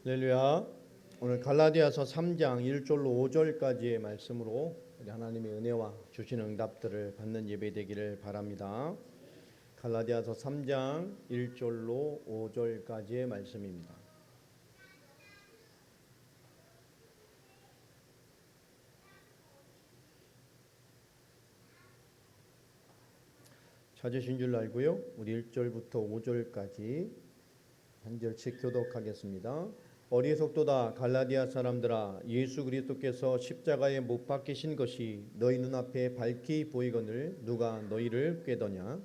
할렐루야. 오늘 갈라디아서 3장 1절로 5절까지의 말씀으로 우리 하나님의 은혜와 주신 응답들을 받는 예배 되기를 바랍니다. 갈라디아서 3장 1절로 5절까지의 말씀입니다. 찾으신 줄 알고요. 우리 1절부터 5절까지 한 절씩 교독하겠습니다. 어리석도다 갈라디아 사람들아, 예수 그리스도께서 십자가에 못 박히신 것이 너희 눈앞에 밝히 보이거늘 누가 너희를 꾀더냐?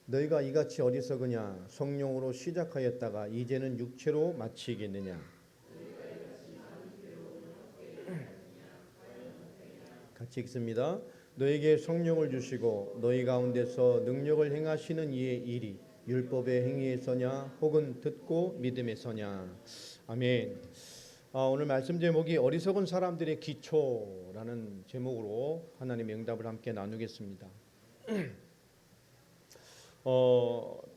너희가 이같이 어리석으냐? 성령으로 시작하였다가 이제는 육체로 마치겠느냐? 같이 읽습니다. 너에게 성령을 주시고 너희 가운데서 능력을 행하시는 이의 일이 율법의 행위에서냐 혹은 듣고 믿음에서냐. 아멘. 오늘 말씀 제목이 어리석은 사람들의 기초라는 제목으로 하나님의 응답을 함께 나누겠습니다.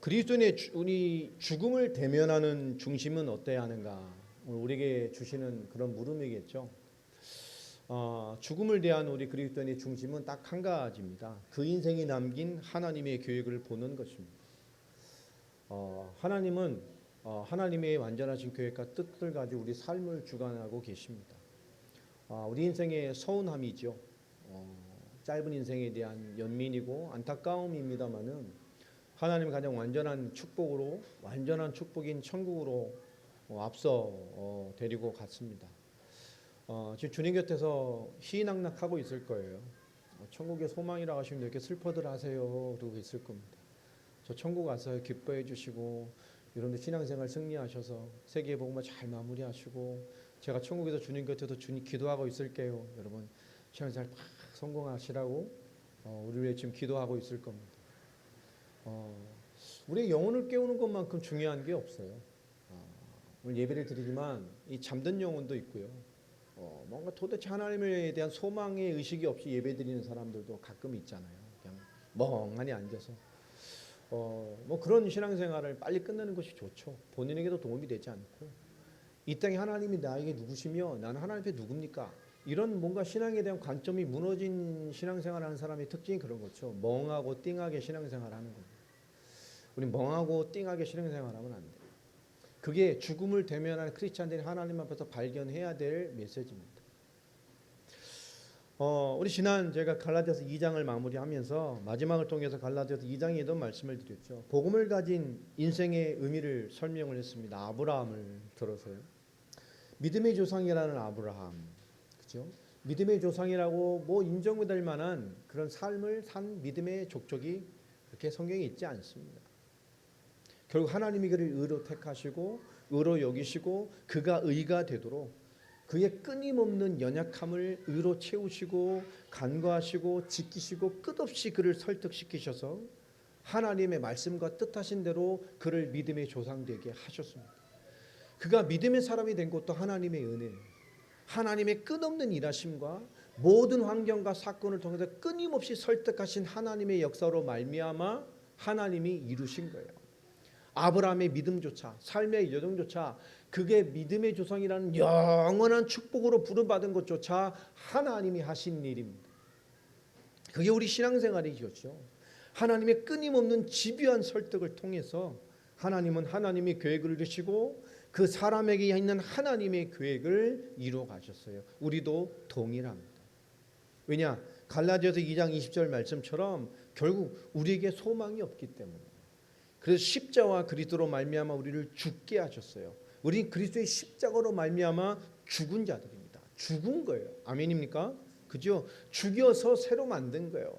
그리스도인의 우리 죽음을 대면하는 중심은 어때야 하는가? 오늘 우리에게 주시는 그런 물음이겠죠. 죽음을 대한 우리 그리스도인의 중심은 딱 한 가지입니다. 그 인생이 남긴 하나님의 계획을 보는 것입니다. 하나님은 하나님의 완전하신 계획과 뜻을 가지고 우리 삶을 주관하고 계십니다. 우리 인생의 서운함이죠. 짧은 인생에 대한 연민이고 안타까움입니다만은 하나님은 가장 완전한 축복으로, 완전한 축복인 천국으로 앞서 데리고 갔습니다. 지금 주님 곁에서 희낙낙하고 있을 거예요. 천국의 소망이라고 하시면 이렇게 슬퍼들 하세요 그러고 있을 겁니다. 저 천국 가서 기뻐해 주시고 여러분들 신앙생활 승리하셔서 세계의 복음을 잘 마무리하시고 제가 천국에서 주님 곁에서 주님 기도하고 있을게요. 여러분 신앙생활 막 성공하시라고 우리 위해 지금 기도하고 있을 겁니다. 우리의 영혼을 깨우는 것만큼 중요한 게 없어요. 오늘 예배를 드리지만 이 잠든 영혼도 있고요. 뭔가 도대체 하나님에 대한 소망의 의식이 없이 예배드리는 사람들도 가끔 있잖아요. 그냥 멍하니 앉아서 뭐 그런 신앙생활을 빨리 끝내는 것이 좋죠. 본인에게도 도움이 되지 않고 이 땅에 하나님이 나에게 누구시며 나는 하나님 앞에 누굽니까? 이런 뭔가 신앙에 대한 관점이 무너진 신앙생활하는 사람의 특징이 그런 거죠. 멍하고 띵하게 신앙생활하는 거예요. 우리 멍하고 띵하게 신앙생활하면 안 돼요. 그게 죽음을 대면하는 크리스찬들이 하나님 앞에서 발견해야 될 메시지입니다. 우리 지난 제가 갈라디아서 2장을 마무리하면서 마지막을 통해서 갈라디아서 2장에도 말씀을 드렸죠. 복음을 가진 인생의 의미를 설명을 했습니다. 아브라함을 들어서요. 믿음의 조상이라는 아브라함, 그죠? 믿음의 조상이라고 뭐 인정받을 만한 그런 삶을 산 믿음의 족적이 그렇게 성경에 있지 않습니다. 결국 하나님이 그를 의로 택하시고 의로 여기시고 그가 의가 되도록 그의 끊임없는 연약함을 의로 채우시고 간과하시고 지키시고 끝없이 그를 설득시키셔서 하나님의 말씀과 뜻하신 대로 그를 믿음의 조상 되게 하셨습니다. 그가 믿음의 사람이 된 것도 하나님의 은혜예요. 하나님의 끝없는 일하심과 모든 환경과 사건을 통해서 끊임없이 설득하신 하나님의 역사로 말미암아 하나님이 이루신 거예요. 아브라함의 믿음조차 삶의 여정조차 그게 믿음의 조상이라는 영원한 축복으로 부름받은 것조차 하나님이 하신 일입니다. 그게 우리 신앙생활이죠. 하나님의 끊임없는 집요한 설득을 통해서 하나님은 하나님의 계획을 이루시고 그 사람에게 있는 하나님의 계획을 이루어 가셨어요. 우리도 동일합니다. 왜냐? 갈라디아서 2장 20절 말씀처럼 결국 우리에게 소망이 없기 때문에 그래서 십자와 그리스도로 말미암아 우리를 죽게 하셨어요. 우리는 그리스도의 십자가로 말미암아 죽은 자들입니다. 죽은 거예요. 아멘입니까? 그죠? 죽여서 새로 만든 거예요.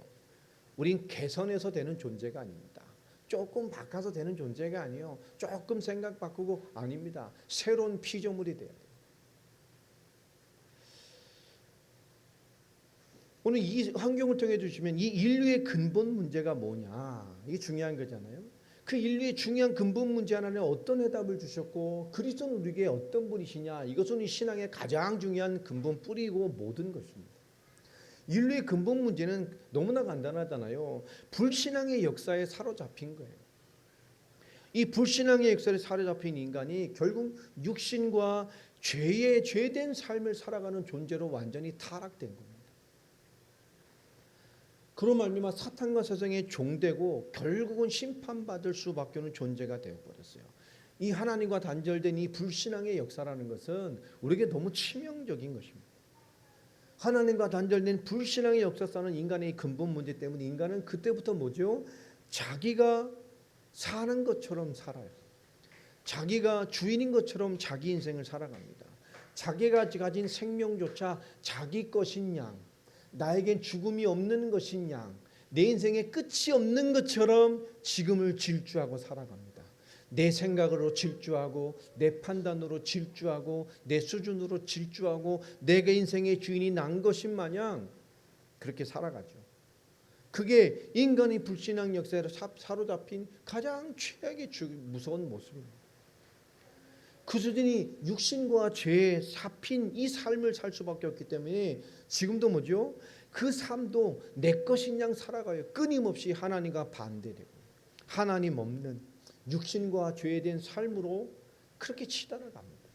우린 개선해서 되는 존재가 아닙니다. 조금 바꿔서 되는 존재가 아니에요. 조금 생각 바꾸고 아닙니다. 새로운 피조물이 돼야 돼요. 오늘 이 환경을 통해 주시면 이 인류의 근본 문제가 뭐냐? 이게 중요한 거잖아요. 그 인류의 중요한 근본 문제 하나는 어떤 해답을 주셨고 그리스도는 우리에게 어떤 분이시냐, 이것은 이 신앙의 가장 중요한 근본 뿌리고 모든 것입니다. 인류의 근본 문제는 너무나 간단하잖아요. 불신앙의 역사에 사로잡힌 거예요. 이 불신앙의 역사에 사로잡힌 인간이 결국 육신과 죄의 죄된 삶을 살아가는 존재로 완전히 타락된 겁니다. 그로 말미암아 사탄과 세상의 종되고 결국은 심판받을 수밖에 없는 존재가 되어버렸어요. 이 하나님과 단절된 이 불신앙의 역사라는 것은 우리에게 너무 치명적인 것입니다. 하나님과 단절된 불신앙의 역사사는 인간의 근본 문제 때문에 인간은 그때부터 뭐죠? 자기가 사는 것처럼 살아요. 자기가 주인인 것처럼 자기 인생을 살아갑니다. 자기가 가진 생명조차 자기 것인 양, 나에겐 죽음이 없는 것인 양, 내 인생에 끝이 없는 것처럼 지금을 질주하고 살아갑니다. 내 생각으로 질주하고 내 판단으로 질주하고 내 수준으로 질주하고 내가 인생의 주인이 난 것인 마냥 그렇게 살아가죠. 그게 인간의 불신앙 역사에 사로잡힌 가장 최악의 무서운 모습입니다. 그 수준이 육신과 죄에 잡힌 이 삶을 살 수밖에 없기 때문에 지금도 뭐죠? 그 삶도 내 것인 양 살아가요. 끊임없이 하나님과 반대되고 하나님 없는 육신과 죄에 대한 삶으로 그렇게 치달아 갑니다.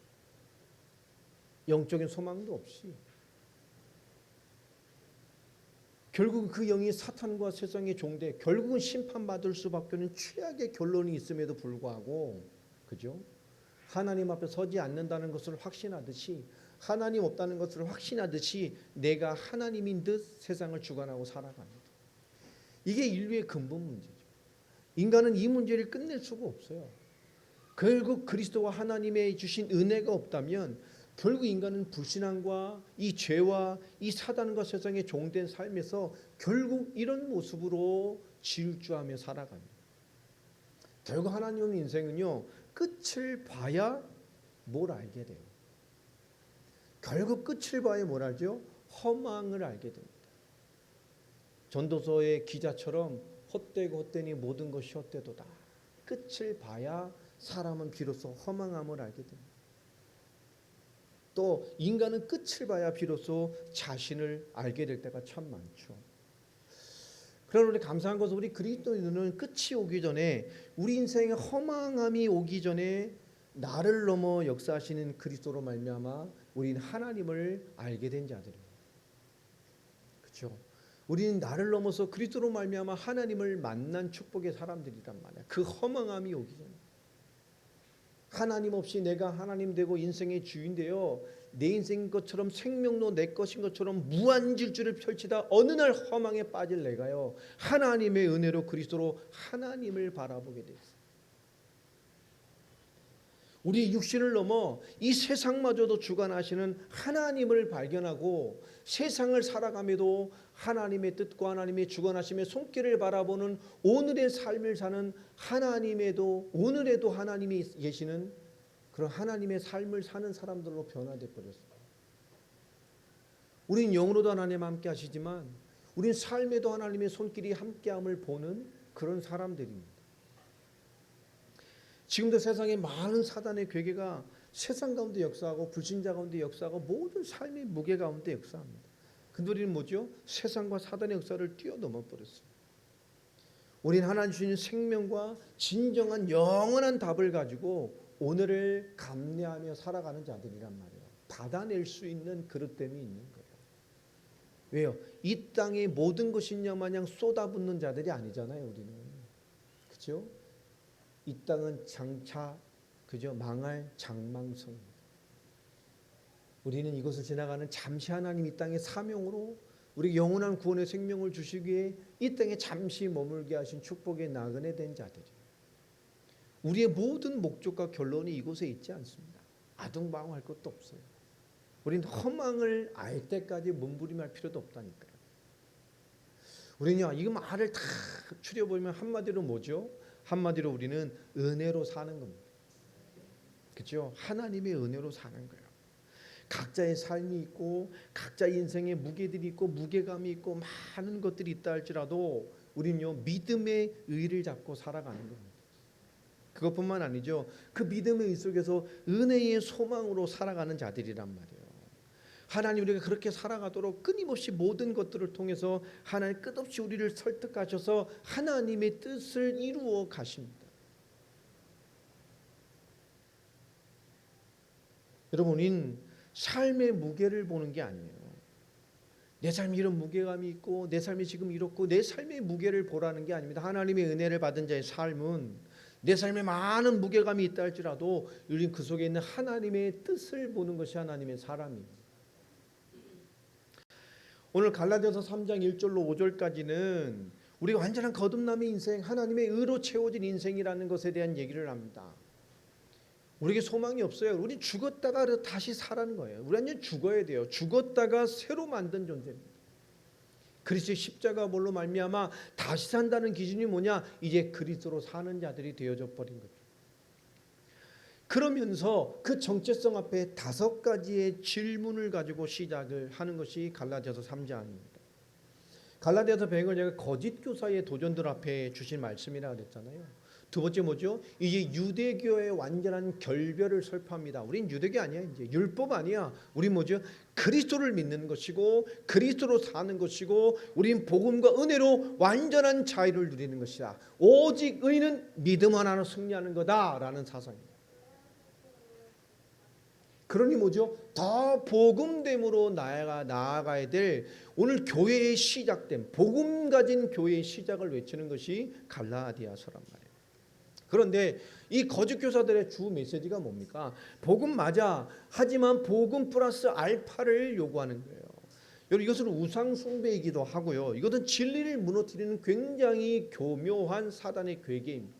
영적인 소망도 없이 결국 그 영이 사탄과 세상의 종대, 결국은 심판받을 수밖에 없는 최악의 결론이 있음에도 불구하고, 그죠? 하나님 앞에 서지 않는다는 것을 확신하듯이, 하나님 없다는 것을 확신하듯이 내가 하나님인 듯 세상을 주관하고 살아갑니다. 이게 인류의 근본 문제죠. 인간은 이 문제를 끝낼 수가 없어요. 결국 그리스도와 하나님의 주신 은혜가 없다면 결국 인간은 불신앙과 이 죄와 이 사단과 세상의 종된 삶에서 결국 이런 모습으로 질주하며 살아갑니다. 결국 하나님의 인생은요, 끝을 봐야 뭘 알게 돼요. 결국 끝을 봐야 뭘 알죠? 허망을 알게 됩니다. 전도서의 기자처럼 헛되고 헛되니 모든 것이 헛되도다. 끝을 봐야 사람은 비로소 허망함을 알게 됩니다. 또 인간은 끝을 봐야 비로소 자신을 알게 될 때가 참 많죠. 그러나 우리 감사한 것은 우리 그리스도인은 끝이 오기 전에, 우리 인생에 허망함이 오기 전에 나를 넘어 역사하시는 그리스도로 말미암아 우리는 하나님을 알게 된 자들입니다. 그렇죠? 우리는 나를 넘어서 그리스도로 말미암아 하나님을 만난 축복의 사람들이란 말이야. 그 허망함이 오기 전에. 하나님 없이 내가 하나님 되고 인생의 주인 되어 내 인생인 것처럼 생명도 내 것인 것처럼 무한 질주를 펼치다 어느 날 허망에 빠질 내가요, 하나님의 은혜로 그리스도로 하나님을 바라보게 됐어요. 우리 육신을 넘어 이 세상마저도 주관하시는 하나님을 발견하고 세상을 살아감에도 하나님의 뜻과 하나님의 주관하심의 손길을 바라보는 오늘의 삶을 사는 하나님에도, 오늘에도 하나님이 계시는 그런 하나님의 삶을 사는 사람들로 변화되어 버렸습니다. 우린 영으로도 하나님 함께 하시지만 우린 삶에도 하나님의 손길이 함께함을 보는 그런 사람들입니다. 지금도 세상에 많은 사단의 괴계가 세상 가운데 역사하고 불신자 가운데 역사하고 모든 삶의 무게 가운데 역사합니다. 근데 우리는 뭐죠? 세상과 사단의 역사를 뛰어넘어 버렸어요. 우리는 하나님 주시는 생명과 진정한 영원한 답을 가지고 오늘을 감내하며 살아가는 자들이란 말이에요. 받아낼 수 있는 그릇됨이 있는 거예요. 왜요? 이 땅의 모든 것이냐 마냥 쏟아붓는 자들이 아니잖아요. 우리는. 그렇죠? 이 땅은 장차 그저 망할 장망성입니다. 우리는 이것을 지나가는 잠시 하나님 이 땅의 사명으로 우리 영원한 구원의 생명을 주시기 위해 이 땅에 잠시 머물게 하신 축복의 나그네 된 자들이에요. 우리의 모든 목적과 결론이 이곳에 있지 않습니다. 아둥바둥할 것도 없어요. 우리는 허망을 알 때까지 몸부림할 필요도 없다니까요. 우리는요, 이 말을 다 추려보면 한마디로 뭐죠? 한마디로 우리는 은혜로 사는 겁니다. 그렇죠? 하나님의 은혜로 사는 거예요. 각자의 삶이 있고 각자의 인생의 무게들이 있고 무게감이 있고 많은 것들이 있다 할지라도 우리는요, 믿음의 의를 잡고 살아가는 겁니다. 그것뿐만 아니죠. 그 믿음의 의 속에서 은혜의 소망으로 살아가는 자들이란 말이에요. 하나님 우리가 그렇게 살아가도록 끊임없이 모든 것들을 통해서 하나님 끝없이 우리를 설득하셔서 하나님의 뜻을 이루어 가십니다. 여러분, 우리는 삶의 무게를 보는 게 아니에요. 내 삶이 이런 무게감이 있고 내 삶이 지금 이렇고 내 삶의 무게를 보라는 게 아닙니다. 하나님의 은혜를 받은 자의 삶은 내 삶에 많은 무게감이 있다 할지라도 우리는 그 속에 있는 하나님의 뜻을 보는 것이 하나님의 사람이에요. 오늘 갈라디아서 3장 1절로 5절까지는 우리가 완전한 거듭남의 인생, 하나님의 의로 채워진 인생이라는 것에 대한 얘기를 합니다. 우리에게 소망이 없어요. 우리 죽었다가 다시 사라는 거예요. 우리 완전 죽어야 돼요. 죽었다가 새로 만든 존재입니다. 그리스도의 십자가 뭘로 말미암아 다시 산다는 기준이 뭐냐? 이제 그리스도로 사는 자들이 되어져 버린 거죠. 그러면서 그 정체성 앞에 5가지의 질문을 가지고 시작을 하는 것이 갈라디아서 3장입니다. 갈라디아서 배경을 제가 거짓 교사의 도전들 앞에 주신 말씀이라 그랬잖아요. 두 번째 뭐죠? 이제 유대교의 완전한 결별을 설파합니다. 우린 유대교 아니야. 이제 율법 아니야. 우린 뭐죠? 그리스도를 믿는 것이고 그리스도로 사는 것이고 우린 복음과 은혜로 완전한 자유를 누리는 것이다. 오직 의는 믿음 하나로 승리하는 거다라는 사상입니다. 그러니 뭐죠? 더 복음됨으로 나아가야 될 오늘 교회의 시작됨, 복음 가진 교회의 시작을 외치는 것이 갈라디아서란 말이에요. 그런데 이 거짓 교사들의 주 메시지가 뭡니까? 복음 맞아. 하지만 복음 플러스 알파를 요구하는 거예요. 여러분, 이것은 우상 숭배이기도 하고요. 이것은 진리를 무너뜨리는 굉장히 교묘한 사단의 괴계입니다.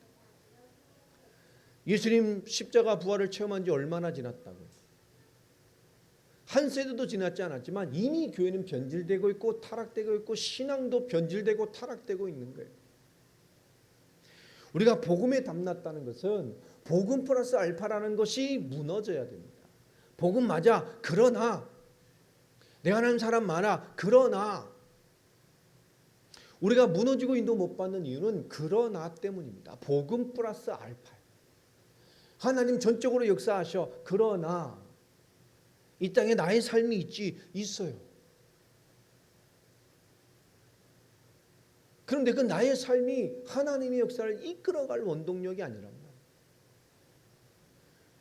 예수님 십자가 부활을 체험한 지 얼마나 지났다고요? 한 세대도 지났지 않았지만 이미 교회는 변질되고 있고 타락되고 있고 신앙도 변질되고 타락되고 있는 거예요. 우리가 복음에 담났다는 것은 복음 플러스 알파라는 것이 무너져야 됩니다. 복음 맞아. 그러나 내가 아는 사람 많아. 그러나 우리가 무너지고 인도 못 받는 이유는 그러나 때문입니다. 복음 플러스 알파. 하나님 전적으로 역사하셔. 그러나 이 땅에 나의 삶이 있어요. 그런데 그 나의 삶이 하나님의 역사를 이끌어갈 원동력이 아니란 말이에요.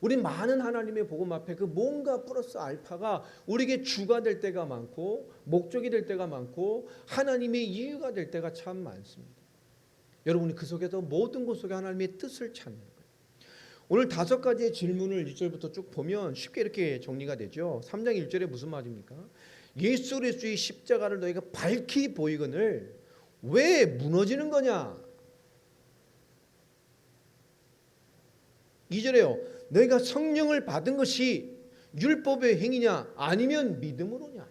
우리 많은 하나님의 복음 앞에 그 뭔가 플러스 알파가 우리에게 주가 될 때가 많고 목적이 될 때가 많고 하나님의 이유가 될 때가 참 많습니다. 여러분이 그 속에서 모든 것 속에 하나님의 뜻을 찾는 거예요. 오늘 5가지의 질문을 1절부터 쭉 보면 쉽게 이렇게 정리가 되죠. 3장 1절에 무슨 말입니까? 예수 그리스도의 십자가를 너희가 밝히 보이거늘 왜 무너지는 거냐? 2절에요. 너희가 성령을 받은 것이 율법의 행위냐 아니면 믿음으로냐?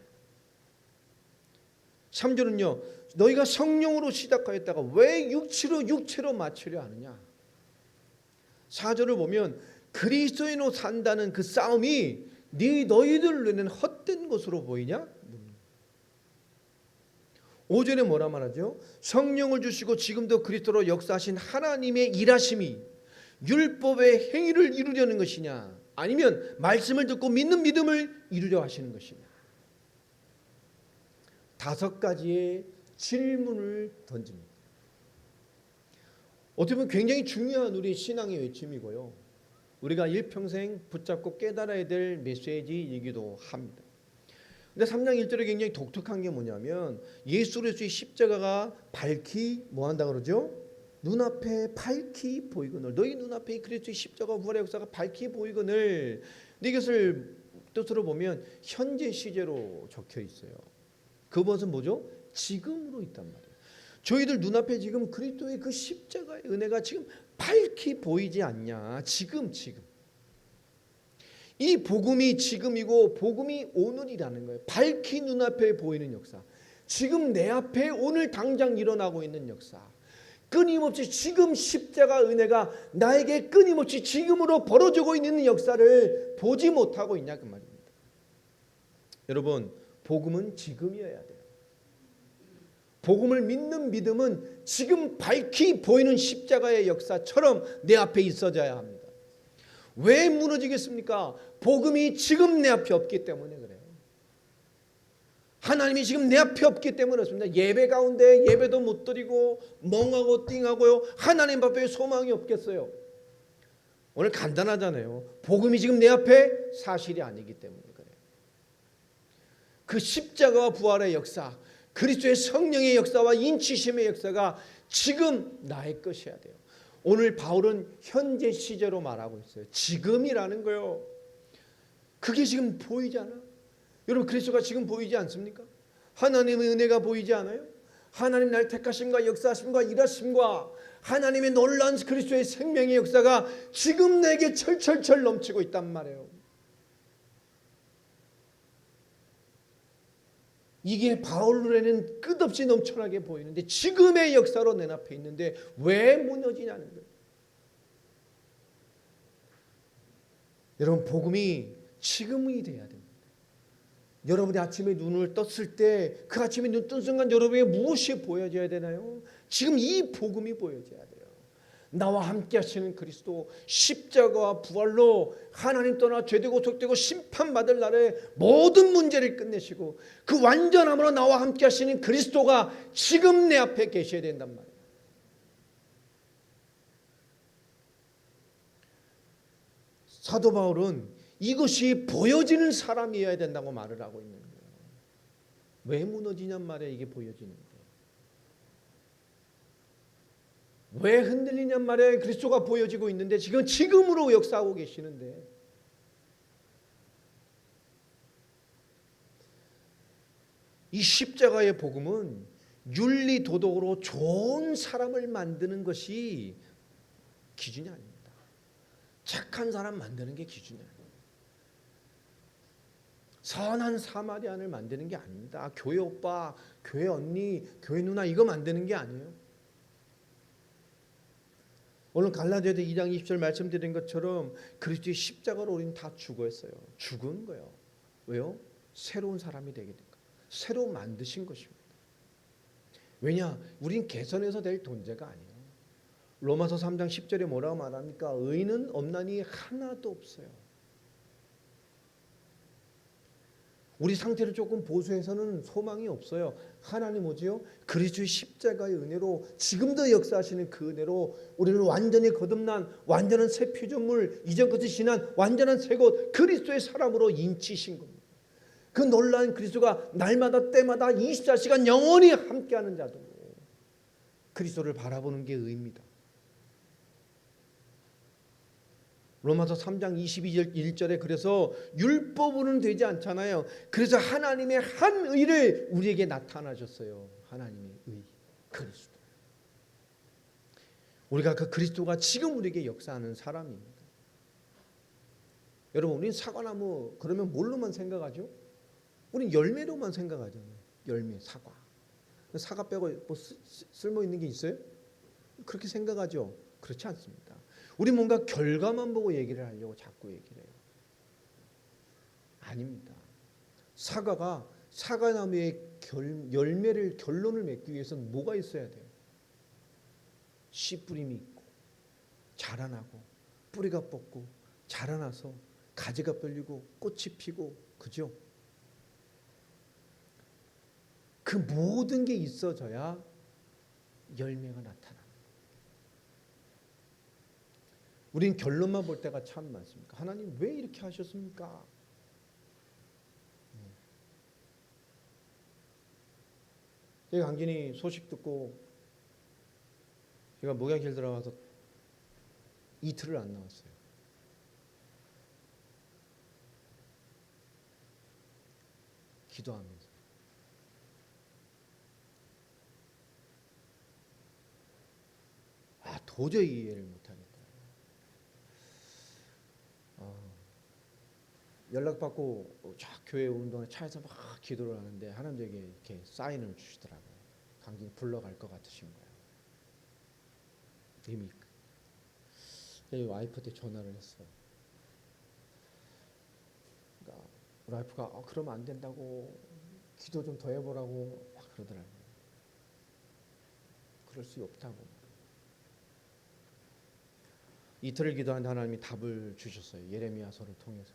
3절은요. 너희가 성령으로 시작하였다가 왜 육체로 마치려 하느냐? 4절을 보면 그리스도인으로 산다는 그 싸움이 너희들 눈에는 헛된 것으로 보이냐? 5절에 뭐라 말하죠? 성령을 주시고 지금도 그리스도로 역사하신 하나님의 일하심이 율법의 행위를 이루려는 것이냐 아니면 말씀을 듣고 믿는 믿음을 이루려 하시는 것이냐. 5가지의 질문을 던집니다. 어떻게 보면 굉장히 중요한 우리 신앙의 외침이고요. 우리가 일평생 붙잡고 깨달아야 될 메시지이기도 합니다. 근데 3장 1절에 굉장히 독특한 게 뭐냐면 예수 그리스도의 십자가가 밝히 뭐 한다 그러죠? 눈앞에 밝히 보이거늘. 너희 눈앞에 그리스도의 십자가 부활의 역사가 밝히 보이거늘. 근데 이것을 뜻으로 보면 현재 시제로 적혀 있어요. 그것은 뭐죠? 지금으로 있단 말이에요. 저희들 눈앞에 지금 그리스도의 그 십자가의 은혜가 지금 밝히 보이지 않냐? 지금 이 복음이 지금이고 복음이 오늘이라는 거예요. 밝히 눈앞에 보이는 역사. 지금 내 앞에 오늘 당장 일어나고 있는 역사. 끊임없이 지금 십자가 은혜가 나에게 끊임없이 지금으로 벌어지고 있는 역사를 보지 못하고 있냐 그 말입니다. 여러분, 복음은 지금이어야 돼요. 복음을 믿는 믿음은 지금 밝히 보이는 십자가의 역사처럼 내 앞에 있어져야 합니다. 왜 무너지겠습니까? 복음이 지금 내 앞에 없기 때문에 그래요. 하나님이 지금 내 앞에 없기 때문에 그렇습니다. 예배 가운데 예배도 못 드리고 멍하고 띵하고요. 하나님 앞에 소망이 없겠어요. 오늘 간단하잖아요. 복음이 지금 내 앞에 사실이 아니기 때문에 그래요. 그 십자가와 부활의 역사, 그리스도의 성령의 역사와 인치심의 역사가 지금 나의 것이어야 돼요. 오늘 바울은 현재 시제로 말하고 있어요. 지금이라는 거요. 그게 지금 보이지 않아? 여러분 그리스도가 지금 보이지 않습니까? 하나님의 은혜가 보이지 않아요? 하나님 날 택하심과 역사하심과 일하심과 하나님의 놀라운 그리스도의 생명의 역사가 지금 내게 철철철 넘치고 있단 말이에요. 이게 바울 눈에는 끝없이 넘쳐나게 보이는데 지금의 역사로 내 앞에 있는데 왜 무너지냐는 거예요. 여러분 복음이 지금이 돼야 됩니다. 여러분이 아침에 눈을 떴을 때 그 아침에 눈 뜬 순간 여러분에게 무엇이 보여져야 되나요? 지금 이 복음이 보여져야 돼요. 나와 함께 하시는 그리스도, 십자가와 부활로 하나님 떠나 죄되고 속되고 심판받을 날에 모든 문제를 끝내시고 그 완전함으로 나와 함께 하시는 그리스도가 지금 내 앞에 계셔야 된단 말이에요. 사도 바울은 이것이 보여지는 사람이어야 된다고 말을 하고 있는 거예요. 왜 무너지냔 말이에요. 이게 보여지는데. 왜 흔들리냔 말이에요. 그리스도가 보여지고 있는데 지금으로 역사하고 계시는데. 이 십자가의 복음은 윤리 도덕으로 좋은 사람을 만드는 것이 기준이 아닙니다. 착한 사람 만드는 게 기준이 아니에요. 선한 사마리안을 만드는 게 아닙니다. 교회 오빠, 교회 언니, 교회 누나 이거 만드는 게 아니에요. 오늘 갈라디아서 2장 20절 말씀드린 것처럼 그리스도의 십자가로 우리는 다 죽었어요. 죽은 거예요. 왜요? 새로운 사람이 되게 된 거예요. 새로 만드신 것입니다. 왜냐? 우린 개선해서 될 존재가 아니에요. 로마서 3장 10절에 뭐라고 말합니까? 의인은 없나니 하나도 없어요. 우리 상태를 조금 보수해서는 소망이 없어요. 하나님 오지요? 그리스도의 십자가의 은혜로 지금도 역사하시는 그 은혜로 우리를 완전히 거듭난 완전한 새 피조물, 이전 것이 지난 완전한 새 것 그리스도의 사람으로 인치신 겁니다. 그 놀라운 그리스도가 날마다 때마다 24시간 영원히 함께하는 자도 그리스도를 바라보는 게 의입니다. 로마서 3장 22절 1절에 그래서 율법으로는 되지 않잖아요. 그래서 하나님의 한 의를 우리에게 나타나셨어요. 하나님의 의 그리스도. 우리가 그 그리스도가 지금 우리에게 역사하는 사람입니다. 여러분 우리는 사과나무 그러면 뭘로만 생각하죠? 우리는 열매로만 생각하잖아요. 열매, 사과. 사과 빼고 뭐 쓸모 있는 게 있어요? 그렇게 생각하죠? 그렇지 않습니다. 우리 뭔가 결과만 보고 얘기를 하려고 자꾸 얘기를 해요. 아닙니다. 사과가 사과나무의 열매를 결론을 맺기 위해서는 뭐가 있어야 돼요? 씨 뿌림이 있고 자라나고 뿌리가 뻗고 자라나서 가지가 벌리고 꽃이 피고 그죠? 그 모든 게 있어져야 열매가 나타납니다. 우린 결론만 볼 때가 참 많습니다. 하나님 왜 이렇게 하셨습니까? 제가 강진이 소식 듣고 제가 목양실 들어가서 이틀을 안 나왔어요. 기도하면서. 도저히 이해를 못하겠다. 연락받고 쫙 교회 오는 동안에 차에서 막 기도를 하는데 하나님에게 이렇게 사인을 주시더라고요. 강진이 불러갈 것 같으신 거예요. 이미 제 와이프한테 전화를 했어요. 그러니까 와이프가 그러면 안 된다고 기도 좀 더 해보라고 막 그러더라고요. 그럴 수 없다고. 이틀을 기도하는데 하나님이 답을 주셨어요. 예레미야서를 통해서.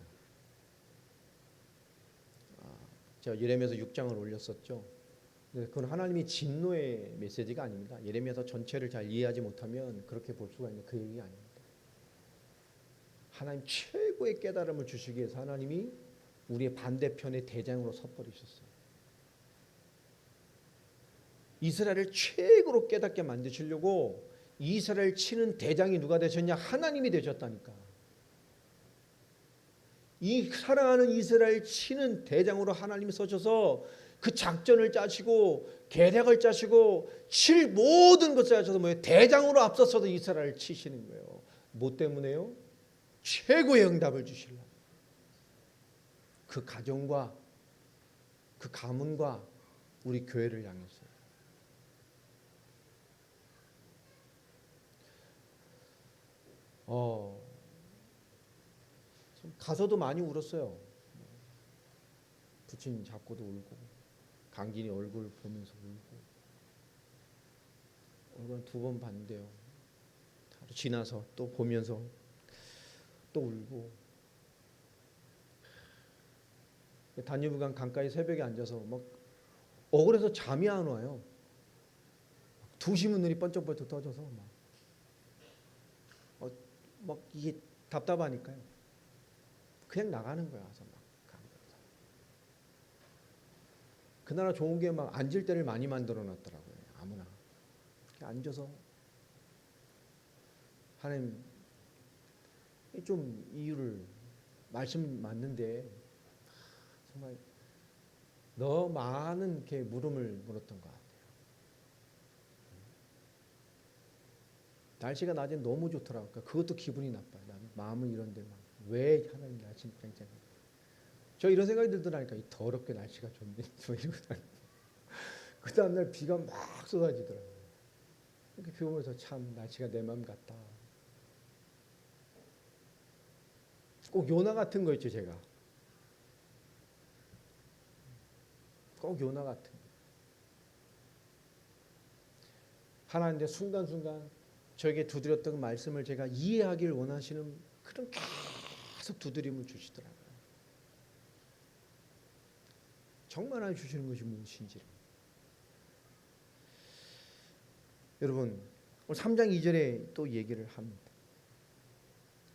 제가 예레미야서 6장을 올렸었죠. 그건 하나님이 진노의 메시지가 아닙니다. 예레미야서 전체를 잘 이해하지 못하면 그렇게 볼 수가 있는 그 얘기가 아닙니다. 하나님 최고의 깨달음을 주시기 위해서 하나님이 우리의 반대편의 대장으로 섰버리셨어요. 이스라엘을 최고로 깨닫게 만드시려고 이스라엘 치는 대장이 누가 되셨냐? 하나님이 되셨다니까. 이 사랑하는 이스라엘 치는 대장으로 하나님이 서셔서 그 작전을 짜시고 계략을 짜시고 칠 모든 것을 하셔서 뭐예요? 대장으로 앞서서도 이스라엘을 치시는 거예요. 뭐 때문에요? 최고의 응답을 주시려고. 그 가정과 그 가문과 우리 교회를 향해서. 가서도 많이 울었어요. 부친 잡고도 울고, 강진이 얼굴 보면서 울고, 얼굴 2번 봤는데요. 하루 지나서 또 보면서 또 울고. 단유부강 강가에 새벽에 앉아서 막 억울해서 잠이 안 와요. 2시면 눈이 번쩍번쩍 떠져서 막 이게 답답하니까요. 그냥 나가는 거야. 와서 막 그 나라 좋은 게 막 앉을 때를 많이 만들어 놨더라고요. 아무나 이렇게 앉아서 하나님 좀 이유를 말씀 맞는데 정말 너무 많은 이렇게 물음을 물었던 것 같아요. 날씨가 낮엔 너무 좋더라고요. 그것도 기분이 나빠요. 난 마음은 이런데 막 왜 하나님 날씨는 쨍쨍해. 저 이런 생각이 들더라니까. 이 더럽게 날씨가 좋네. 이러고 그 다음날 비가 막 쏟아지더라고요. 이렇게 비 오면서 참 날씨가 내 마음 같다. 꼭 요나 같은 거 있죠. 제가 꼭 요나 같은 거. 하나님의 순간순간 저에게 두드렸던 말씀을 제가 이해하기를 원하시는 그런 계속 두드림을 주시더라고요. 정말 하나님 주시는 것이 무엇인지를. 여러분 오늘 3장 2절에 또 얘기를 합니다.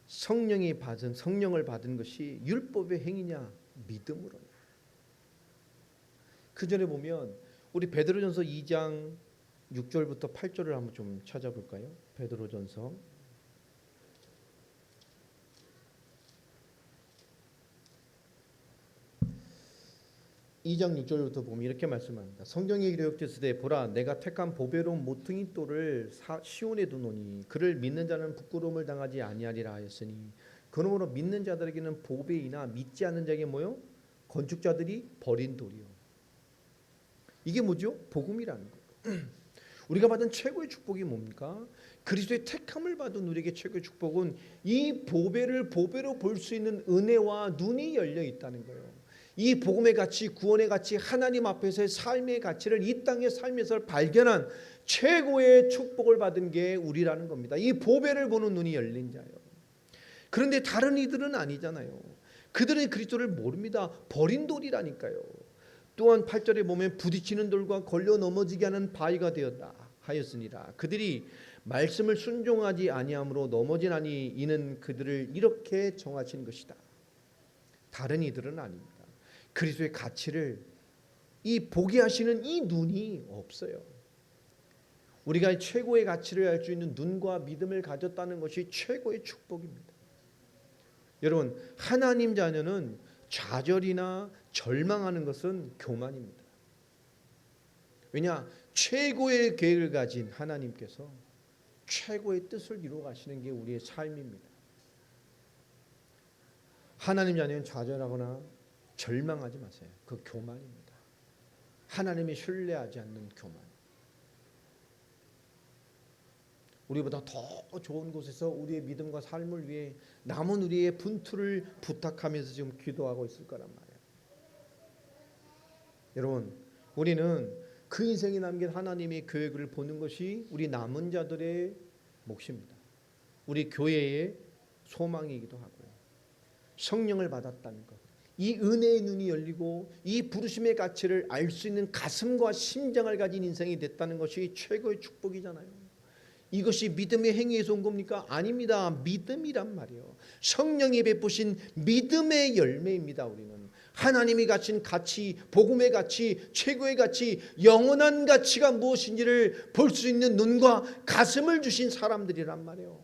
성령을 받은 것이 율법의 행위냐 믿음으로냐. 그 전에 보면 우리 베드로전서 2장 6절부터 8절을 한번 좀 찾아볼까요? 베드로전서 2장 6절부터 보면 이렇게 말씀합니다. 성경에 기록되으되 보라 내가 택한 보배로운 모퉁이 돌을 시온에 두노니 그를 믿는 자는 부끄러움을 당하지 아니하리라 하였으니 그러므로 믿는 자들에게는 보배이나 믿지 않는 자에게 뭐요? 건축자들이 버린 돌이요. 이게 뭐죠? 복음이라는 거예요. 우리가 받은 최고의 축복이 뭡니까? 그리스도의 택함을 받은 우리에게 최고의 축복은 이 보배를 보배로 볼 수 있는 은혜와 눈이 열려 있다는 거예요. 이 복음의 가치, 구원의 가치, 하나님 앞에서의 삶의 가치를 이 땅의 삶에서 발견한 최고의 축복을 받은 게 우리라는 겁니다. 이 보배를 보는 눈이 열린 자예요. 그런데 다른 이들은 아니잖아요. 그들은 그리스도를 모릅니다. 버린 돌이라니까요. 또한 8절에 보면 부딪히는 돌과 걸려 넘어지게 하는 바위가 되었다 하였으니라. 그들이 말씀을 순종하지 아니함으로 넘어지나니 이는 그들을 이렇게 정하신 것이다. 다른 이들은 아닙니다. 그리스도의 가치를 이 보게 하시는 이 눈이 없어요. 우리가 최고의 가치를 알 수 있는 눈과 믿음을 가졌다는 것이 최고의 축복입니다. 여러분 하나님 자녀는 좌절이나 절망하는 것은 교만입니다. 왜냐? 최고의 계획을 가진 하나님께서 최고의 뜻을 이루어 가시는 게 우리의 삶입니다. 하나님 자녀는 좌절하거나 절망하지 마세요. 그 교만입니다. 하나님이 신뢰하지 않는 교만. 우리보다 더 좋은 곳에서 우리의 믿음과 삶을 위해 남은 우리의 분투를 부탁하면서 지금 기도하고 있을 거란 말이에요. 여러분 우리는 그 인생에 남긴 하나님의 계획을 보는 것이 우리 남은 자들의 몫입니다. 우리 교회의 소망이기도 하고요. 성령을 받았다는 것, 이 은혜의 눈이 열리고 이 부르심의 가치를 알 수 있는 가슴과 심장을 가진 인생이 됐다는 것이 최고의 축복이잖아요. 이것이 믿음의 행위에서 온 겁니까? 아닙니다. 믿음이란 말이에요. 성령이 베푸신 믿음의 열매입니다. 우리는 하나님이 가진 가치, 복음의 가치, 최고의 가치, 영원한 가치가 무엇인지를 볼 수 있는 눈과 가슴을 주신 사람들이란 말이에요.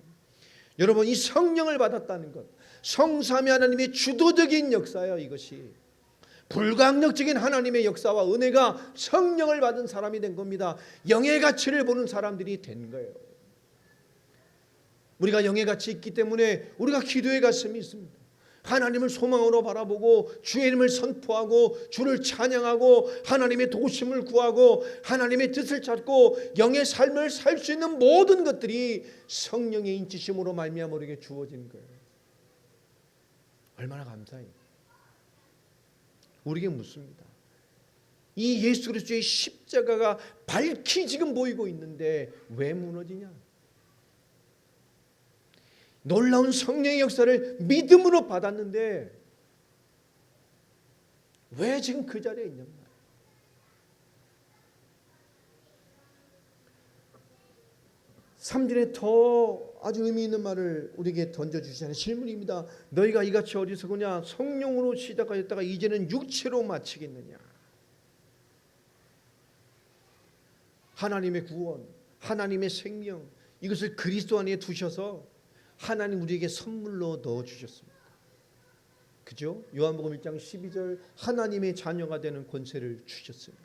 여러분, 이 성령을 받았다는 것, 성삼위 하나님의 주도적인 역사예요. 이것이 불강력적인 하나님의 역사와 은혜가 성령을 받은 사람이 된 겁니다. 영의 가치를 보는 사람들이 된 거예요. 우리가 영의 가치 있기 때문에 우리가 기도의 가슴이 있습니다. 하나님을 소망으로 바라보고 주의 이름을 선포하고 주를 찬양하고 하나님의 도우심을 구하고 하나님의 뜻을 찾고 영의 삶을 살 수 있는 모든 것들이 성령의 인치심으로 말미암아 우리에게 주어진 거예요. 얼마나 감사해요. 우리에게 묻습니다. 이 예수 그리스도의 십자가가 밝히 지금 보이고 있는데 왜 무너지냐? 놀라운 성령의 역사를 믿음으로 받았는데 왜 지금 그 자리에 있냐 말이에요. 삼절에 더 아주 의미 있는 말을 우리에게 던져주시는 질문입니다. 너희가 이같이 어리석으냐? 성령으로 시작하였다가 이제는 육체로 마치겠느냐? 하나님의 구원, 하나님의 생명, 이것을 그리스도 안에 두셔서 하나님 우리에게 선물로 넣어주셨습니다. 그죠? 요한복음 1장 12절 하나님의 자녀가 되는 권세를 주셨어요.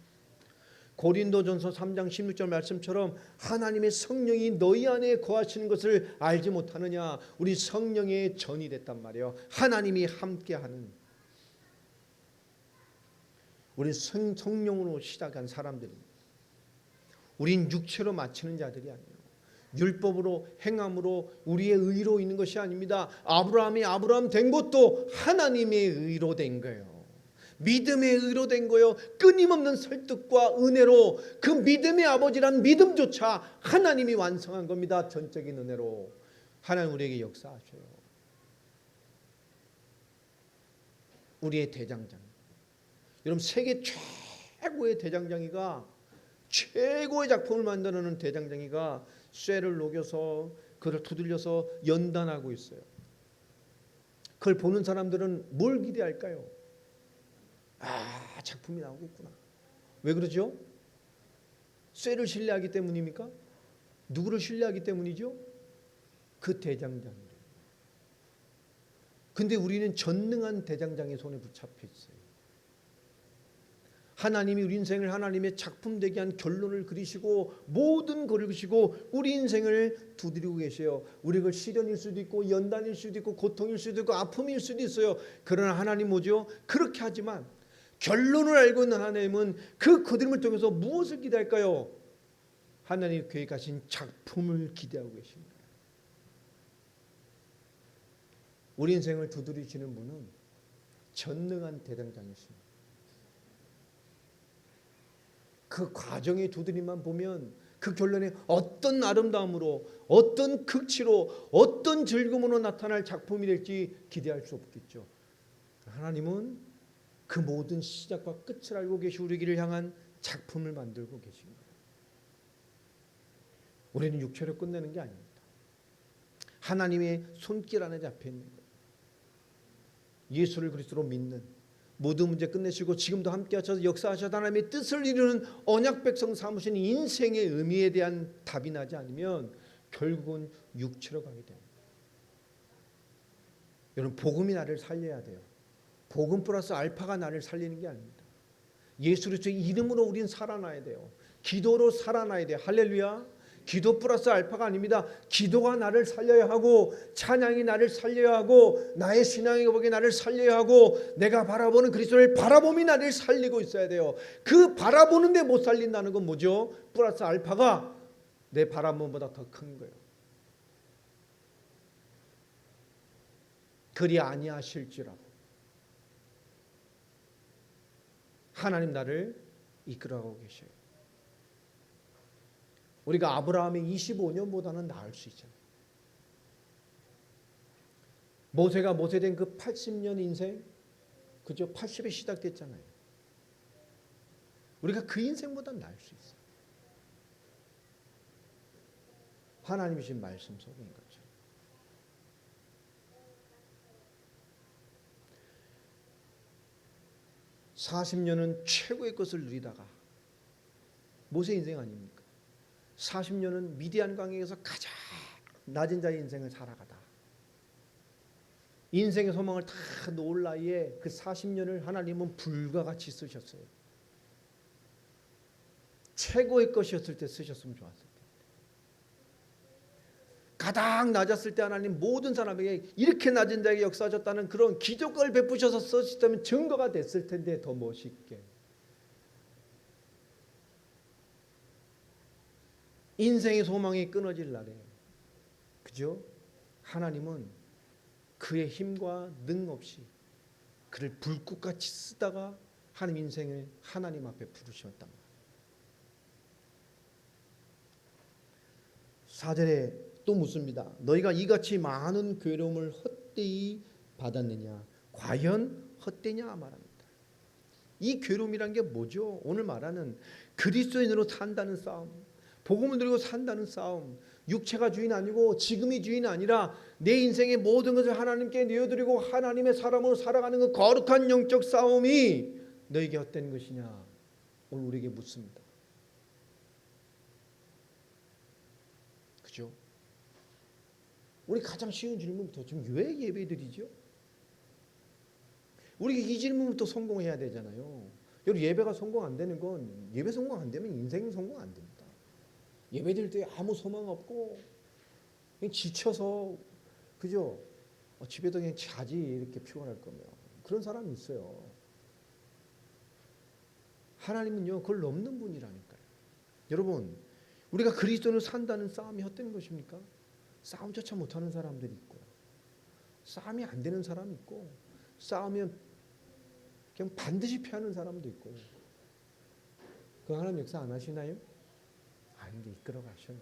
고린도전서 3장 16절 말씀처럼 하나님의 성령이 너희 안에 거하시는 것을 알지 못하느냐? 우리 성령의 전이 됐단 말이에요. 하나님이 함께하는. 우리 성령으로 시작한 사람들입니다. 우린 육체로 마치는 자들이 아니에요. 율법으로 행함으로 우리의 의로 있는 것이 아닙니다. 아브라함이 아브라함 된 것도 하나님의 의로 된 거예요. 믿음의 의로 된 거예요. 끊임없는 설득과 은혜로 그 믿음의 아버지란 믿음조차 하나님이 완성한 겁니다. 전적인 은혜로 하나님 우리에게 역사하셔요. 우리의 대장장, 여러분 세계 최고의 대장장이가 최고의 작품을 만드는 대장장이가 쇠를 녹여서 그를 두들려서 연단하고 있어요. 그걸 보는 사람들은 뭘 기대할까요? 아, 작품이 나오겠구나. 왜 그러죠? 쇠를 신뢰하기 때문입니까? 누구를 신뢰하기 때문이죠? 그 대장장이를. 근데 우리는 전능한 대장장의 손에 붙잡혀 있어요. 하나님이 우리 인생을 하나님의 작품 되게 한 결론을 그리시고 모든 것을 그리시고 우리 인생을 두드리고 계세요. 우리 그 시련일 수도 있고 연단일 수도 있고 고통일 수도 있고 아픔일 수도 있어요. 그러나 하나님 뭐죠? 그렇게 하지만 결론을 알고 있는 하나님은 그 그림을 통해서 무엇을 기대할까요? 하나님 계획하신 작품을 기대하고 계십니다. 우리 인생을 두드리시는 분은 전능한 대장장이십니다. 그 과정의 두드림만 보면 그 결론에 어떤 아름다움으로 어떤 극치로 어떤 즐거움으로 나타날 작품이 될지 기대할 수 없겠죠. 하나님은 그 모든 시작과 끝을 알고 계시고 우리를 향한 작품을 만들고 계신 거예요. 우리는 육체로 끝내는 게 아닙니다. 하나님의 손길 안에 잡혀 있는 거예요. 예수를 그리스도로 믿는 모든 문제 끝내시고 지금도 함께 하셔서 역사하셔서 하나님의 뜻을 이루는 언약 백성 삼으신 인생의 의미에 대한 답이 나지 않으면 결국은 육체로 가게 됩니다. 여러분 복음이 나를 살려야 돼요. 복음 플러스 알파가 나를 살리는 게 아닙니다. 예수 그리스도의 이름으로 우린 살아나야 돼요. 기도로 살아나야 돼요. 할렐루야. 기도 플러스 알파가 아닙니다. 기도가 나를 살려야 하고 찬양이 나를 살려야 하고 나의 신앙의 고백이 나를 살려야 하고 내가 바라보는 그리스도를 바라봄이 나를 살리고 있어야 돼요. 그 바라보는데 못 살린다는 건 뭐죠? 플러스 알파가 내 바라봄보다 더 큰 거예요. 그리 아니하실지라도 하나님 나를 이끌어가고 계셔요. 우리가 아브라함의 25년보다는 나을 수 있잖아요. 모세가 모세된 그 80년 인생, 그죠? 80에 시작됐잖아요. 우리가 그 인생보다 나을 수 있어요. 하나님이 주신 말씀 속인 거죠. (40년은) 최고의 것을 누리다가 모세 인생 아닙니까? (40년은) 미디안 광야에서 가장 낮은 자의 인생을 살아가다 인생의 소망을 다 놓을 나이에 그 40년을 하나님은 불과 같이 쓰셨어요. 최고의 것이었을 때 쓰셨으면 좋았을 텐데. 가장 낮았을 때 하나님 모든 사람에게 이렇게 낮은 자에게 역사하셨다는 그런 기적을 베푸셔서 쓰셨다면 증거가 됐을 텐데 더 멋있게. 인생의 소망이 끊어질 날에 그죠? 하나님은 그의 힘과 능 없이 그를 불꽃같이 쓰다가 하나님 인생을 하나님 앞에 부르셨단 말이에요. 4절에 또 묻습니다. 너희가 이같이 많은 괴로움을 헛되이 받았느냐? 과연 헛되냐 말합니다. 이 괴로움이란 게 뭐죠? 오늘 말하는 그리스도인으로 산다는 싸움, 복음을 누리고 산다는 싸움, 육체가 주인 아니고 지금이 주인 아니라 내 인생의 모든 것을 하나님께 내어드리고 하나님의 사람으로 살아가는 그 거룩한 영적 싸움이 너에게 헛된 것이냐? 오늘 우리에게 묻습니다. 그죠? 우리 가장 쉬운 질문부터 지금 왜 예배드리죠? 우리 이 질문부터 성공해야 되잖아요. 여러분 예배가 성공 안 되는 건 예배 성공 안 되면 인생 성공 안 됩니다. 예배드릴 때 아무 소망 없고 그냥 지쳐서 그죠? 집에도 그냥 자지 이렇게 피곤할 거면 그런 사람이 있어요. 하나님은요 그걸 넘는 분이라니까요. 여러분 우리가 그리스도를 산다는 싸움이 헛된 것입니까? 싸움조차 못하는 사람들이 있고요. 싸움이 안 되는 사람이 있고 싸우면 그냥 반드시 피하는 사람도 있고요. 그 하나님 역사 안 하시나요? 이제 이끌어 가셔요.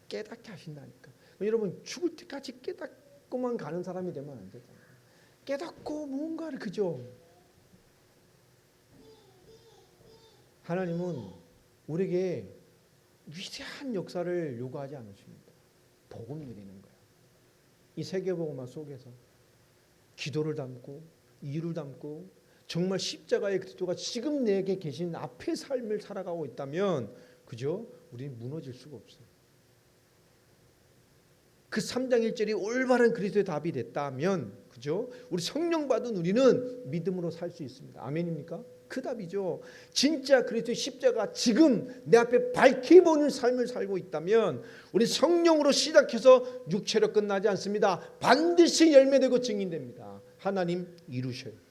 깨닫게 하신다니까. 여러분 죽을 때까지 깨닫고만 가는 사람이 되면 안 되잖아요. 깨닫고 뭔가를 그죠? 하나님은 우리에게 위대한 역사를 요구하지 않으십니다. 복음 누리는 거예요. 이 세계복음화 속에서 기도를 담고 이유를 담고 정말 십자가의 그리스도가 지금 내게 계신 앞의 삶을 살아가고 있다면 그죠? 우리는 무너질 수가 없어요. 그 3장 1절이 올바른 그리스도의 답이 됐다면 그죠? 우리 성령 받은 우리는 믿음으로 살 수 있습니다. 아멘입니까? 그 답이죠. 진짜 그리스도의 십자가 지금 내 앞에 밝히 보는 삶을 살고 있다면 우리 성령으로 시작해서 육체로 끝나지 않습니다. 반드시 열매되고 증인됩니다. 하나님 이루셔요.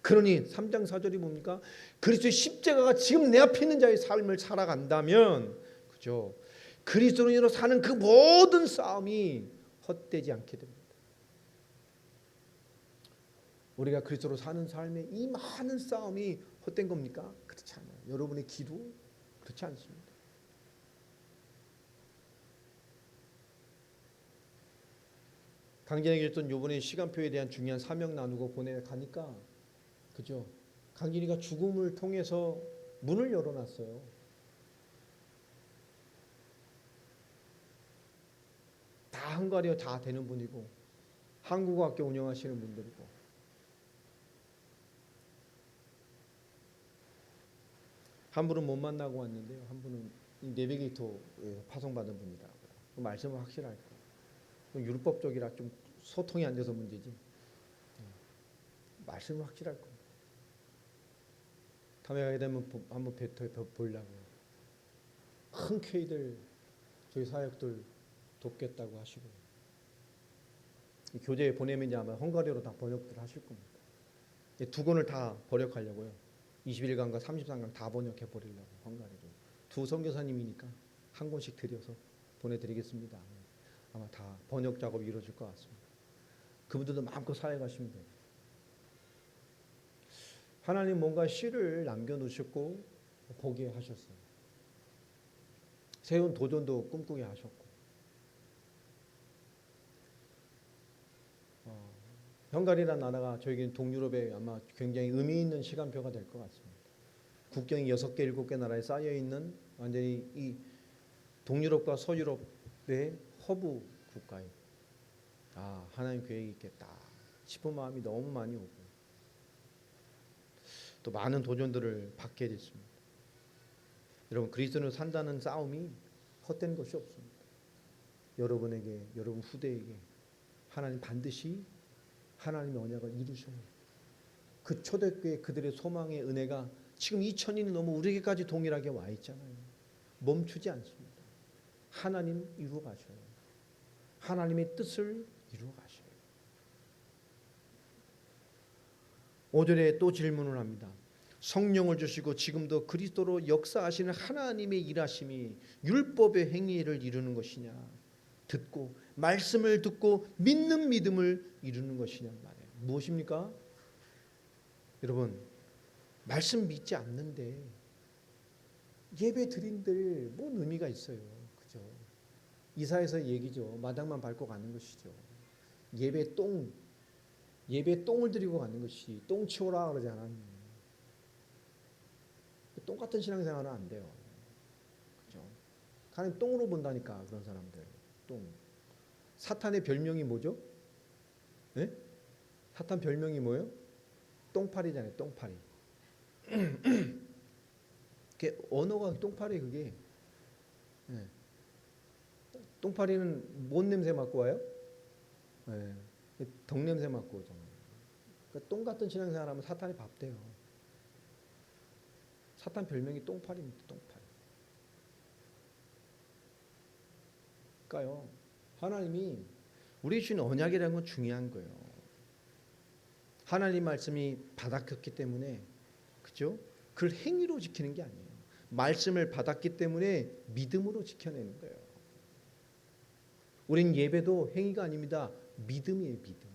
그러니 3장 4절이 뭡니까? 그리스도의 십자가가 지금 내 앞에 있는 자의 삶을 살아간다면 그죠? 그리스도인으로 사는 그 모든 싸움이 헛되지 않게 됩니다. 우리가 그리스도로 사는 삶에 이 많은 싸움이 헛된 겁니까? 그렇지 않아요. 여러분의 기도 그렇지 않습니다. 강진에게 줬던 요번에 시간표에 대한 중요한 사명 나누고 보내가니까 그죠? 강진이가 죽음을 통해서 문을 열어놨어요. 다 헝가리어 다 되는 분이고 한국어학교 운영하시는 분들이고 한 분은 못 만나고 왔는데요. 한 분은 내비게이터에서 파송받은 분이더라고요. 그 말씀은 확실할 거예요. 율법 쪽이라 좀 소통이 안 돼서 문제지. 말씀은 확실할 겁니다. 다음에 가게 되면 한번 보려고요. 흔쾌히들 저희 사역들 돕겠다고 하시고 교재에 보내면 이제 아마 헝가리어로 다 번역들 하실 겁니다. 2권을 다 번역하려고요. 21강과 33강 다 번역해 버리려고 헝가리로. 두 선교사님이니까 한 권씩 드려서 보내드리겠습니다. 아마 다 번역 작업이 이루어질 것 같습니다. 그분들도 마음껏 사역하시면 돼요. 하나님 뭔가 씨를 남겨놓으셨고 보게 하셨어요. 새로운 도전도 꿈꾸게 하셨고 헝가리라는 나라가 저에게는 동유럽에 아마 굉장히 의미 있는 시간표가 될 것 같습니다. 국경이 6개, 7개 나라에 쌓여 있는 완전히 이 동유럽과 서유럽의 허브 국가에 하나님 계획이 있겠다 싶은 마음이 너무 많이 오고 또 많은 도전들을 받게 됐습니다. 여러분, 그리스도인으로 산다는 싸움이 헛된 것이 없습니다. 여러분에게, 여러분 후대에게 하나님 반드시 하나님의 언약을 이루셔요. 그 초대교회 그들의 소망의 은혜가 지금 2000년이 넘어 우리에게까지 동일하게 와 있잖아요. 멈추지 않습니다. 하나님 이루어 가셔요. 하나님의 뜻을 이루어 가셔요. 5절에 또 질문을 합니다. 성령을 주시고 지금도 그리스도로 역사하시는 하나님의 일하심이 율법의 행위를 이루는 것이냐, 듣고 말씀을 듣고 믿는 믿음을 이루는 것이냐 말이에요. 무엇입니까? 여러분, 말씀 믿지 않는데 예배 드린들 뭔 의미가 있어요? 그죠? 이사에서 얘기죠. 마당만 밟고 가는 것이죠. 예배 똥을 드리고 가는 것이 똥 치우라 그러지 않았니? 똥 같은 신앙생활은 안 돼요. 그죠? 하나님 똥으로 본다니까 그런 사람들. 똥. 사탄의 별명이 뭐죠? 네? 사탄 별명이 뭐예요? 똥파리잖아요. 똥파리. 그게 언어가 똥파리 그게. 네. 똥파리는 뭔 냄새 맡고 와요? 네. 덕 냄새 맡고 오잖아요. 그러니까 똥 같은 신앙생활하면 사탄이 밥돼요. 사탄 별명이 똥파리입니다. 똥파리. 그러니까요. 하나님이 우리 주신 언약이라는 건 중요한 거예요. 하나님 말씀이 받았기 때문에, 그죠? 그걸 행위로 지키는 게 아니에요. 말씀을 받았기 때문에 믿음으로 지켜내는 거예요. 우린 예배도 행위가 아닙니다. 믿음이에요. 믿음.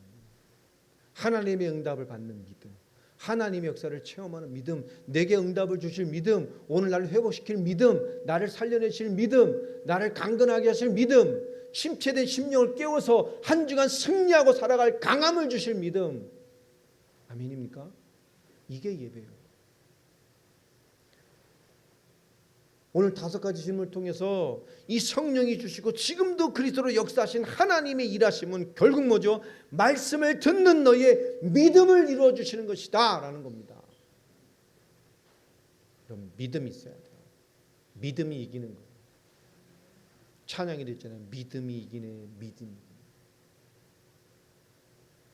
하나님의 응답을 받는 믿음. 하나님의 역사를 체험하는 믿음, 내게 응답을 주실 믿음, 오늘 나를 회복시킬 믿음, 나를 살려내실 믿음, 나를 강건하게 하실 믿음, 침체된 심령을 깨워서 한 주간 승리하고 살아갈 강함을 주실 믿음. 아멘입니까? 이게 예배예요. 오늘 5가지 질문을 통해서 이 성령이 주시고 지금도 그리스도로 역사하신 하나님의 일하심은 결국 뭐죠? 말씀을 듣는 너의 믿음을 이루어 주시는 것이다 라는 겁니다. 그럼 믿음이 있어야 돼요. 믿음이 이기는 거예요. 찬양이 됐잖아요. 믿음이 이기네. 믿음이.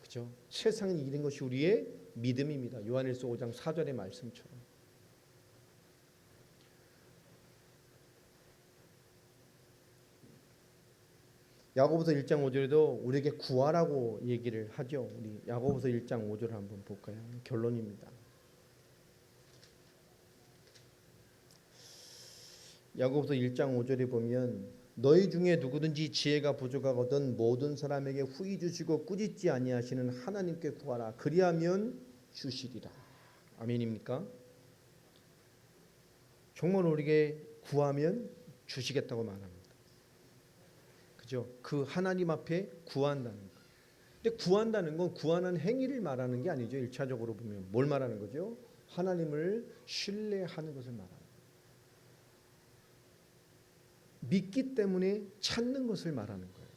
그죠? 세상을 이기는 것이 우리의 믿음입니다. 요한일서 5장 4절의 말씀처럼. 야고보서 1장 5절에도 우리에게 구하라고 얘기를 하죠. 우리 야고보서 1장 5절 한번 볼까요? 결론입니다. 야고보서 1장 5절에 보면 너희 중에 누구든지 지혜가 부족하거든 모든 사람에게 후히 주시고 꾸짖지 아니하시는 하나님께 구하라. 그리하면 주시리라. 아멘입니까? 정말 우리에게 구하면 주시겠다고 말합니다. 그 하나님 앞에 구한다는 거. 근데 구한다는 건 구하는 행위를 말하는 게 아니죠. 1차적으로 보면 뭘 말하는 거죠? 하나님을 신뢰하는 것을 말하는 거예요. 믿기 때문에 찾는 것을 말하는 거예요.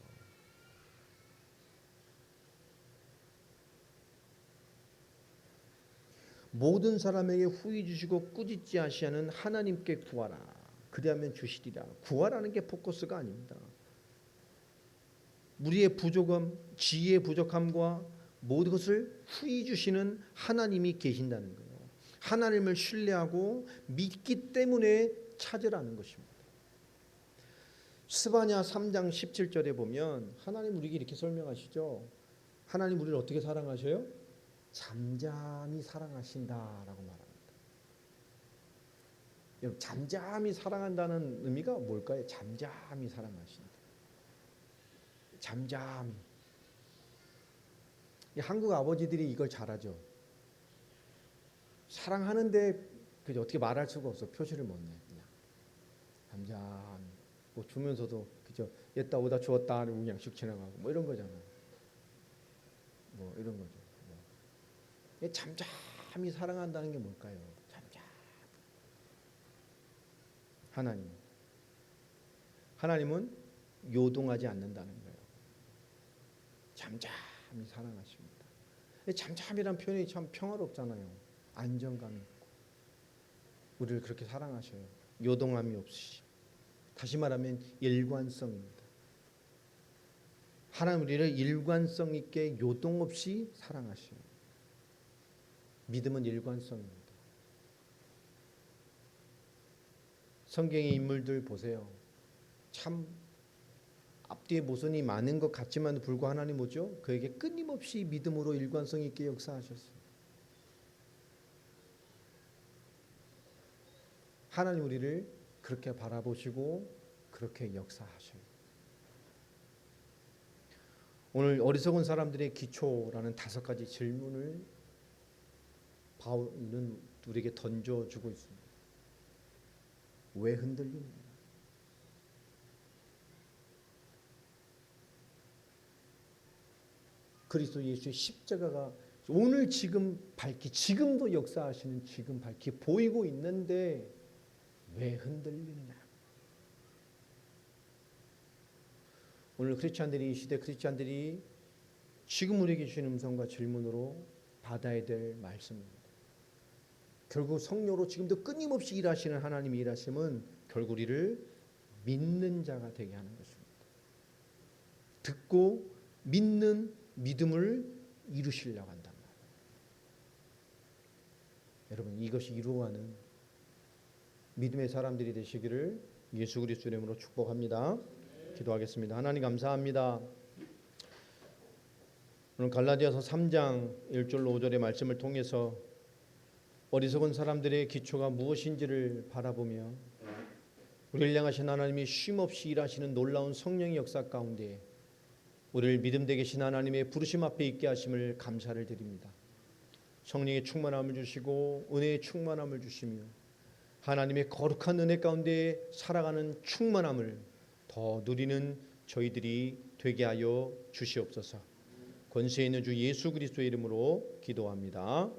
모든 사람에게 후히 주시고 꾸짖지 아시하는 하나님께 구하라. 그리하면 주시리라. 구하라는 게 포커스가 아닙니다. 우리의 부족함, 지혜의 부족함과 모든 것을 후히 주시는 하나님이 계신다는 거예요. 하나님을 신뢰하고 믿기 때문에 찾으라는 것입니다. 스바냐 3장 17절에 보면 하나님 우리에게 이렇게 설명하시죠. 하나님 우리를 어떻게 사랑하셔요? 잠잠히 사랑하신다라고 말합니다. 여러분, 잠잠히 사랑한다는 의미가 뭘까요? 잠잠히 사랑하신다. 잠잠히. 한국 아버지들이 이걸 잘하죠. 사랑하는데 그저 어떻게 말할 수가 없어. 표시를 못 내. 그냥 잠잠히. 뭐 주면서도 그저 옛다 오다 주었다 그냥 쑥 지나가고 뭐 이런 거잖아요. 뭐 이런 거죠. 뭐. 잠잠히 사랑한다는 게 뭘까요? 잠잠. 하나님은 요동하지 않는다는 거예요. 잠잠히 사랑하십니다. 잠잠이란 표현이 참 평화롭잖아요. 안정감이 있고 우리를 그렇게 사랑하셔요. 요동함이 없이. 다시 말하면 일관성입니다. 하나님 우리를 일관성 있게 요동 없이 사랑하셔요. 믿음은 일관성입니다. 성경의 인물들 보세요. 참 앞뒤에 모순이 많은 것 같지만 불구하고 하나님 뭐죠? 그에게 끊임없이 믿음으로 일관성 있게 역사하셨어요. 하나님 우리를 그렇게 바라보시고 그렇게 역사하셔요. 오늘 어리석은 사람들의 기초라는 5가지 질문을 바울은 우리에게 던져주고 있습니다. 왜 흔들리느냐? 그리스도 예수의 십자가가 오늘 지금 밝히 지금도 역사하시는 지금 밝히 보이고 있는데 왜 흔들리느냐? 오늘 크리스찬들이 이 시대 크리스찬들이 지금 우리에게 주신 음성과 질문으로 받아야 될 말씀입니다. 결국 성령으로 지금도 끊임없이 일하시는 하나님의 일하심은 결국 우리를 믿는 자가 되게 하는 것입니다. 듣고 믿는 믿음을 이루시려고 한단 말이에요. 여러분 이것이 이루어가는 믿음의 사람들이 되시기를 예수 그리스도 이름으로 축복합니다. 기도하겠습니다. 하나님 감사합니다. 오늘 갈라디아서 3장 1절로 5절의 말씀을 통해서 어리석은 사람들의 기초가 무엇인지를 바라보며 우리를 향하신 하나님이 쉼없이 일하시는 놀라운 성령의 역사 가운데 우리를 믿음되게 하신 하나님의 부르심 앞에 있게 하심을 감사를 드립니다. 성령의 충만함을 주시고 은혜의 충만함을 주시며 하나님의 거룩한 은혜 가운데 살아가는 충만함을 더 누리는 저희들이 되게 하여 주시옵소서. 권세 있는 주 예수 그리스도의 이름으로 기도합니다.